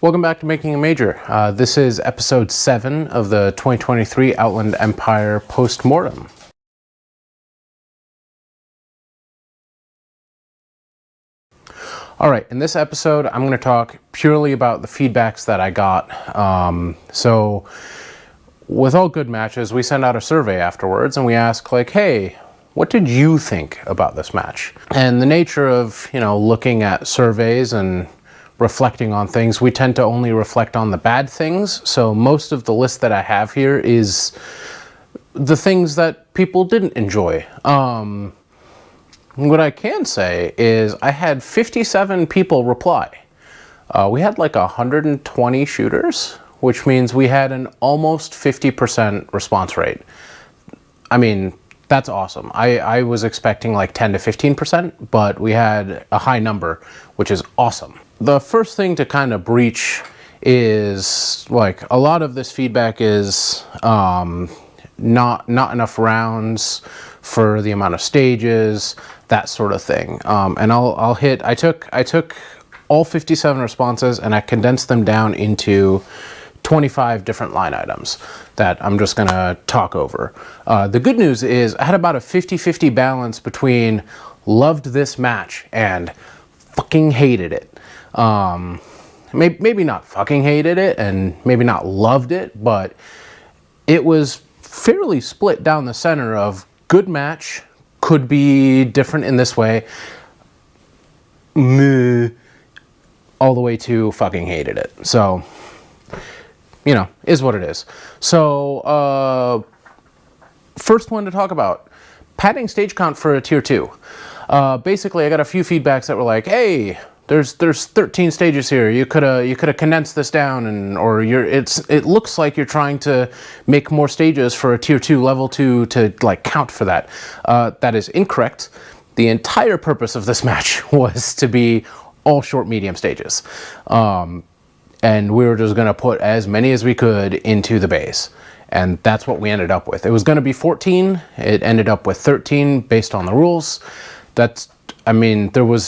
Welcome back to Making a Major. This is episode 7 of the 2023 Outland Empire Post-Mortem. Alright, in this episode I'm going to talk purely about the feedbacks that I got. So with all good matches, we send out a survey afterwards and we ask like, hey, what did you think about this match? And the nature of, looking at surveys and reflecting on things, we tend to only reflect on the bad things. So most of the list that I have here is the things that people didn't enjoy. What I can say is I had 57 people reply. We had like 120 shooters, which means we had an almost 50% response rate. I mean, that's awesome. I was expecting like 10 to 15%, but we had a high number, which is awesome. The first thing to kind of breach is like a lot of this feedback is not enough rounds for the amount of stages, that sort of thing. And I'll hit. I took all 57 responses and I condensed them down into 25 different line items that I'm just gonna talk over. The good news is I had about a 50-50 balance between loved this match and fucking hated it. Maybe not fucking hated it and maybe not loved it, but it was fairly split down the center of good match, could be different in this way, meh, all the way to fucking hated it. So, is what it is. So, first one to talk about, padding stage count for a tier 2. Basically, I got a few feedbacks that were like, hey, there's 13 stages here. You could have condensed this down, it looks like you're trying to make more stages for a tier 2 level 2 to like count for that. That is incorrect. The entire purpose of this match was to be all short medium stages. And we were just going to put as many as we could into the base. And that's what we ended up with. It was going to be 14. It ended up with 13 based on the rules.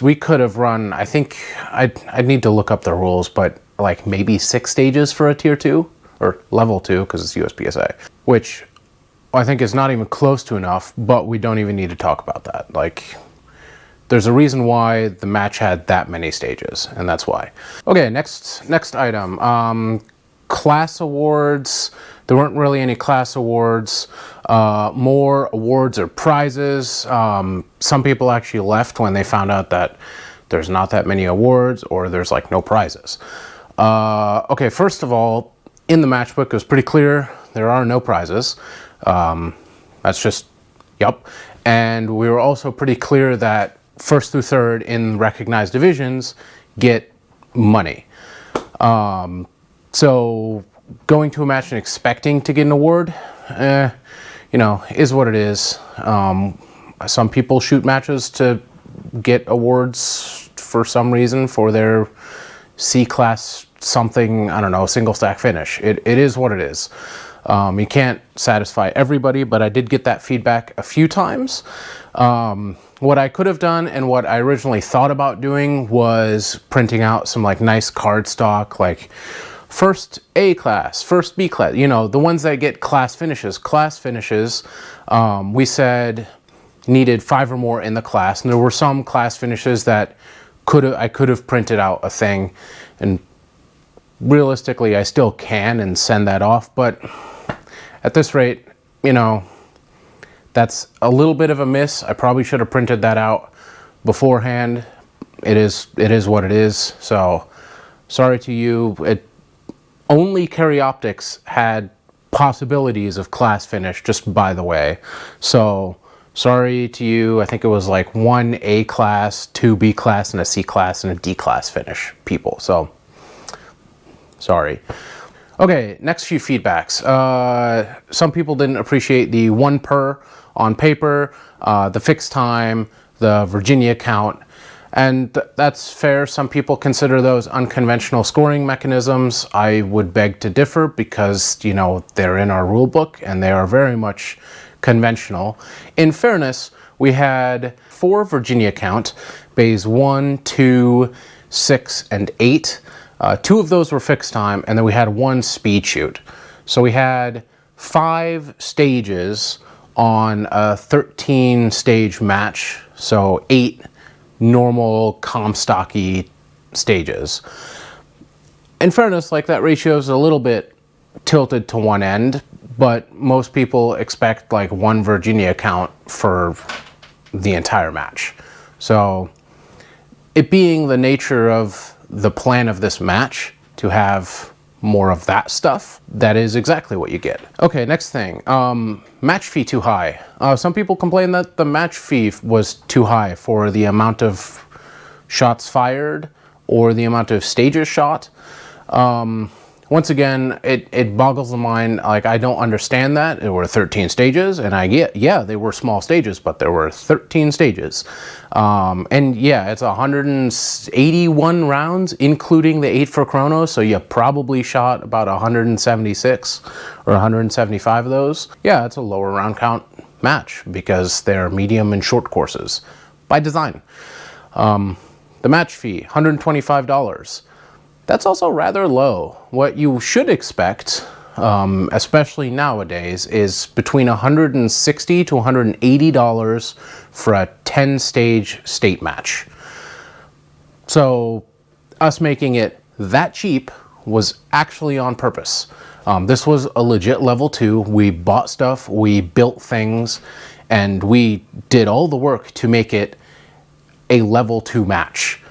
We could have run, I think, I'd need to look up the rules, but like maybe 6 stages for a tier 2 or level 2 because it's USPSA, which I think is not even close to enough, but we don't even need to talk about that. Like, there's a reason why the match had that many stages, and that's why. Okay, next item. Class awards. There weren't really any class awards. More awards or prizes. Some people actually left when they found out that there's not that many awards or there's like no prizes. Okay, first of all, in the matchbook it was pretty clear there are no prizes. That's just, yep. And we were also pretty clear that first through third in recognized divisions get money. So going to a match and expecting to get an award, is what it is. Some people shoot matches to get awards for some reason for their C-class something, I don't know, single stack finish. It is what it is. You can't satisfy everybody, but I did get that feedback a few times. What I could have done and what I originally thought about doing was printing out some like nice card stock, like first A class, first B class, the ones that get class finishes. Class finishes, we said needed 5 or more in the class, and there were some class finishes that I could have printed out a thing, and realistically I still can and send that off, but at this rate, that's a little bit of a miss. I probably should have printed that out beforehand. It is what it is. So sorry to you. Only Carry Optics had possibilities of class finish, just by the way. So sorry to you. I think it was like 1 A class, 2 B class, and a C class, and a D class finish people. So sorry. Okay, next few feedbacks. Some people didn't appreciate the 1 per on paper, the fixed time, the Virginia count, and that's fair. Some people consider those unconventional scoring mechanisms. I would beg to differ because, they're in our rule book and they are very much conventional. In fairness, we had 4 Virginia count, bays 1, 2, 6, and 8. 2 of those were fixed time, and then we had 1 speed shoot. So we had 5 stages on a 13 stage match, so 8 normal Comstocky stages. In fairness, like, that ratio is a little bit tilted to one end, but most people expect like 1 Virginia count for the entire match. So it being the nature of the plan of this match to have more of that stuff, that is exactly what you get. Okay, next thing, match fee too high. Some people complain that the match fee was too high for the amount of shots fired or the amount of stages shot. Once again, it boggles the mind. Like, I don't understand that. There were 13 stages, and I get, yeah, they were small stages, but there were 13 stages. And yeah, it's 181 rounds, including the 8 for chrono, so you probably shot about 176 or 175 of those. Yeah, it's a lower round count match because they're medium and short courses by design. The match fee, $125. That's also rather low. What you should expect, especially nowadays, is between $160 to $180 for a 10-stage state match. So us making it that cheap was actually on purpose. This was a legit level 2. We bought stuff, we built things, and we did all the work to make it a level 2 match.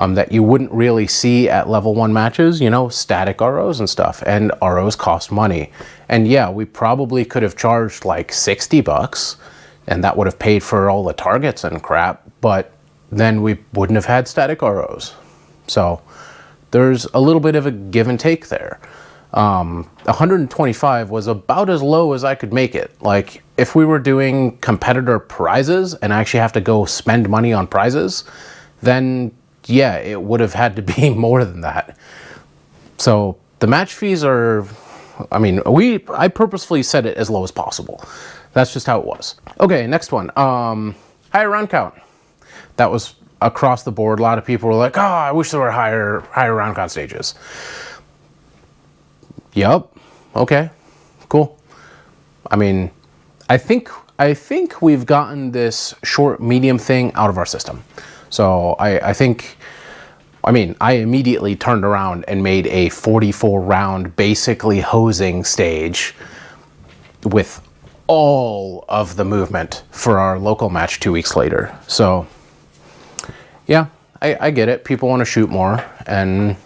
That you wouldn't really see at level 1 matches, you know, static ROs and stuff, and ROs cost money. And yeah, we probably could have charged like $60, and that would have paid for all the targets and crap, but then we wouldn't have had static ROs. So there's a little bit of a give and take there. 125 was about as low as I could make it. Like, if we were doing competitor prizes and I actually have to go spend money on prizes, then yeah, it would have had to be more than that. So the match fees are, I mean, I purposefully set it as low as possible. That's just how it was. Okay, next one. Higher round count. That was across the board. A lot of people were like, oh, I wish there were higher round count stages. Yup. Okay, cool. I mean, I think we've gotten this short medium thing out of our system. So I think, I mean, I immediately turned around and made a 44 round basically hosing stage with all of the movement for our local match 2 weeks later. So yeah, I get it. People want to shoot more, and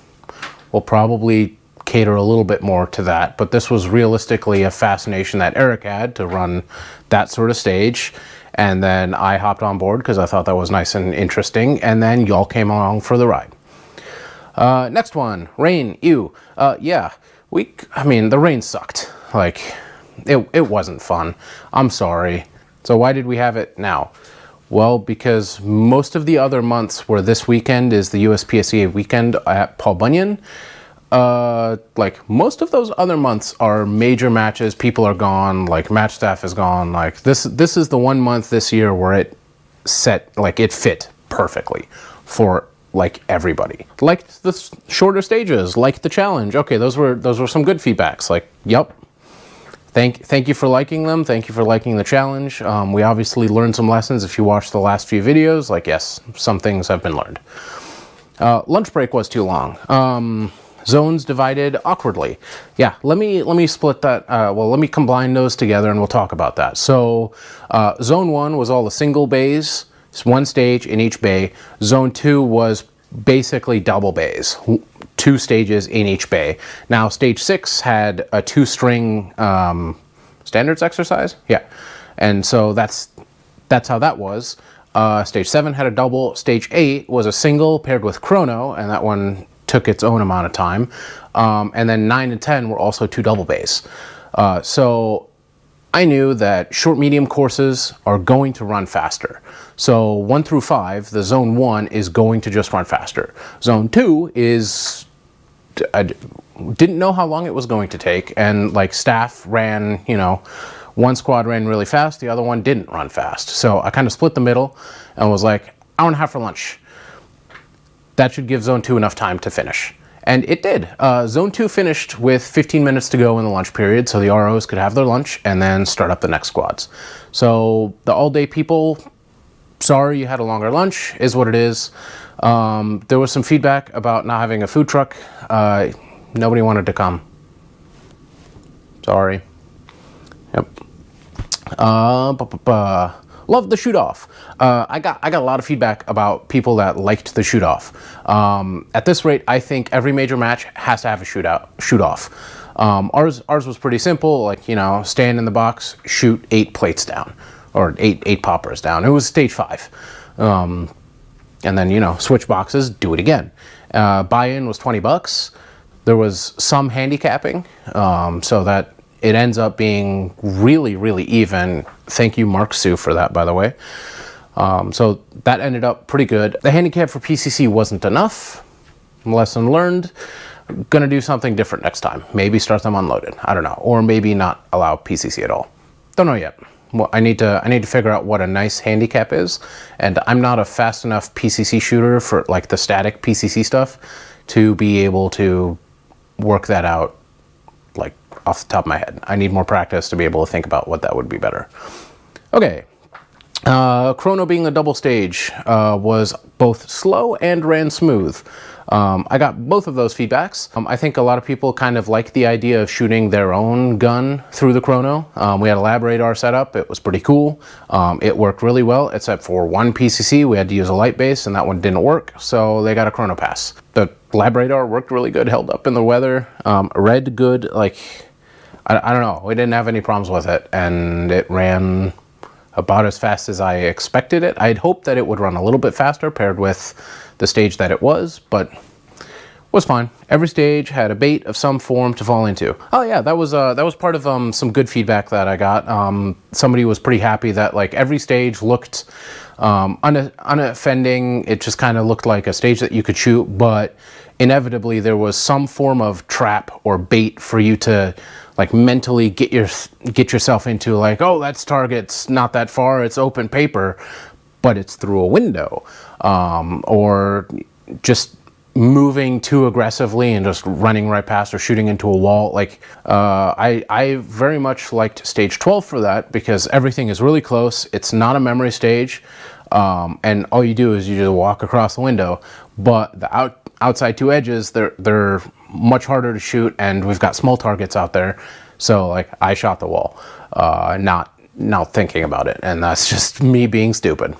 we'll probably cater a little bit more to that. But this was realistically a fascination that Eric had to run that sort of stage. And then I hopped on board because I thought that was nice and interesting. And then y'all came along for the ride. Next one, rain, ew. Yeah, I mean, the rain sucked. Like, it wasn't fun. I'm sorry. So why did we have it now? Well, because most of the other months where this weekend is the USPSA weekend at Paul Bunyan, like, most of those other months are major matches. People are gone, like, match staff is gone. Like, this is the one month this year where it fit perfectly for, like, everybody. Liked the shorter stages, liked the challenge. Okay, those were some good feedbacks. Like, yep. Thank you for liking them. Thank you for liking the challenge. We obviously learned some lessons. If you watched the last few videos, like, yes, some things have been learned. Lunch break was too long. Zones divided awkwardly. Yeah, let me split that. Well, let me combine those together and we'll talk about that. So zone 1 was all the single bays. It's 1 stage in each bay. Zone 2 was basically double bays, 2 stages in each bay. Now stage 6 had a 2-string standards exercise. Yeah, and so that's how that was. Stage 7 had a double. Stage 8 was a single paired with chrono, and that one took its own amount of time. And then 9 and 10 were also 2 double bays. So I knew that short medium courses are going to run faster. So 1 through 5, the zone 1 is going to just run faster. Zone 2 is, I didn't know how long it was going to take, and like, staff ran, you know, one squad ran really fast, the other one didn't run fast. So I kind of split the middle and was like, hour and a half for lunch. That should give zone 2 enough time to finish. And it did. Zone 2 finished with 15 minutes to go in the lunch period, so the ROs could have their lunch and then start up the next squads. So the all-day people, sorry you had a longer lunch, is what it is. There was some feedback about not having a food truck. Nobody wanted to come. Sorry. Yep. Love the shoot off. I got a lot of feedback about people that liked the shoot off. At this rate, I think every major match has to have a shoot off. Ours was pretty simple, like, you know, stand in the box, shoot 8 plates down, or eight poppers down. It was stage 5. And then, you know, switch boxes, do it again. Buy-in was $20. There was some handicapping, so that it ends up being really, really even. Thank you, Mark Sue, for that, by the way. So that ended up pretty good. The handicap for PCC wasn't enough. Lesson learned. Gonna do something different next time. Maybe start them unloaded. I don't know. Or maybe not allow PCC at all. Don't know yet. Well, I need to figure out what a nice handicap is. And I'm not a fast enough PCC shooter for like the static PCC stuff to be able to work that out like off the top of my head. I need more practice to be able to think about what that would be better. Okay. Chrono being a double stage was both slow and ran smooth. I got both of those feedbacks. I think a lot of people kind of like the idea of shooting their own gun through the chrono. We had a lab radar set up. It was pretty cool. It worked really well, except for one PCC. We had to use a light base, and that one didn't work, so they got a chrono pass. The lab radar worked really good, held up in the weather, read good. Like, I don't know. We didn't have any problems with it, and it ran about as fast as I expected it. I'd hoped that it would run a little bit faster paired with the stage that it was, but was fine. Every stage had a bait of some form to fall into. Oh yeah, that was part of some good feedback that I got. Somebody was pretty happy that like every stage looked unoffending. It just kind of looked like a stage that you could shoot, but inevitably there was some form of trap or bait for you to like mentally get yourself into, like, oh, that's target's not that far, it's open paper, but it's through a window, or just moving too aggressively and just running right past or shooting into a wall. Like, I very much liked stage 12 for that, because everything is really close. It's not a memory stage, and all you do is you just walk across the window. But the outside 2 edges, they're much harder to shoot, and we've got small targets out there. So like, I shot the wall, not thinking about it, and that's just me being stupid.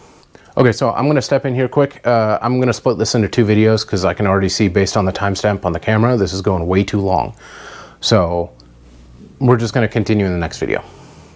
Okay, so I'm gonna step in here quick. I'm gonna split this into 2 videos because I can already see, based on the timestamp on the camera, this is going way too long. So we're just gonna continue in the next video.